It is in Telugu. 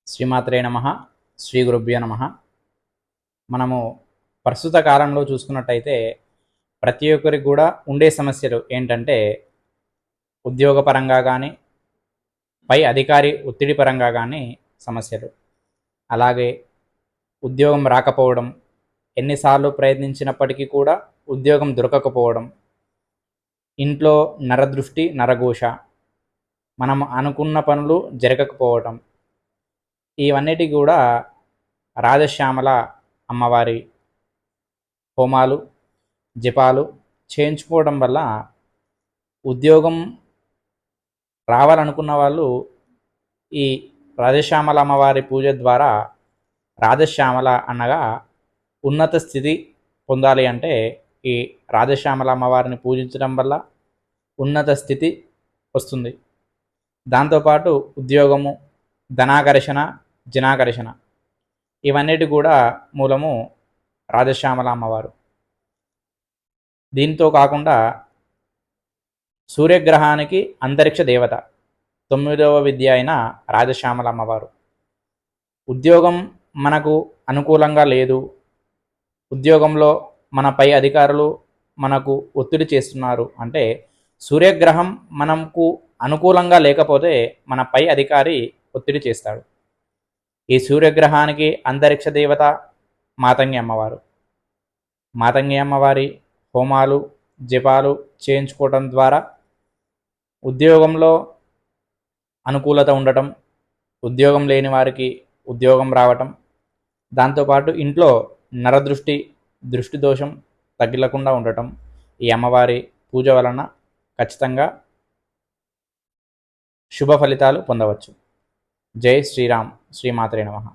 శ్రీమాత్రే నమ. శ్రీ గురుభ్యో నమ. మనము ప్రస్తుత కాలంలో చూసుకున్నట్టయితే ప్రతి ఒక్కరికి కూడా ఉండే సమస్యలు ఏంటంటే ఉద్యోగపరంగా కానీ పై అధికారి ఒత్తిడి పరంగా కానీ సమస్యలు, అలాగే ఉద్యోగం రాకపోవడం, ఎన్నిసార్లు ప్రయత్నించినప్పటికీ కూడా ఉద్యోగం దొరకకపోవడం, ఇంట్లో నరదృష్టి నరఘోష, మనం అనుకున్న పనులు జరగకపోవడం, ఇవన్నిటి కూడా రాజశ్యామల అమ్మవారి హోమాలు జపాలు చేయించుకోవడం వల్ల ఉద్యోగం రావాలనుకున్న వాళ్ళు ఈ రాజశ్యామల అమ్మవారి పూజ ద్వారా, రాజశ్యామల అనగా ఉన్నత స్థితి పొందాలి అంటే ఈ రాజశ్యామల అమ్మవారిని పూజించడం వల్ల ఉన్నత స్థితి వస్తుంది. దాంతోపాటు ఉద్యోగము, ధనాకర్షణ, జనాకర్షణ, ఇవన్నిటి కూడా మూలము రాజశ్యామల అమ్మవారు. దీంతో కాకుండా సూర్యగ్రహానికి అంతరిక్ష దేవత, 9వ విద్య అయిన రాజశ్యామల అమ్మవారు. ఉద్యోగం మనకు అనుకూలంగా లేదు, ఉద్యోగంలో మన పై అధికారులు మనకు ఒత్తిడి చేస్తున్నారు అంటే సూర్యగ్రహం మనకు అనుకూలంగా లేకపోతే మన పై అధికారి ఒత్తిడి చేస్తాడు. ఈ సూర్యగ్రహానికి అంతరిక్ష దేవత మాతంగి అమ్మవారు. మాతంగి అమ్మవారి హోమాలు జపాలు చేయించుకోవడం ద్వారా ఉద్యోగంలో అనుకూలత ఉండటం, ఉద్యోగం లేని వారికి ఉద్యోగం రావటం, దాంతోపాటు ఇంట్లో నరదృష్టి దృష్టి దోషం తగిలకుండా ఉండటం ఈ అమ్మవారి పూజ వలన ఖచ్చితంగా శుభ ఫలితాలు పొందవచ్చు. జై శ్రీరామ్. శ్రీమాత్రే నమః.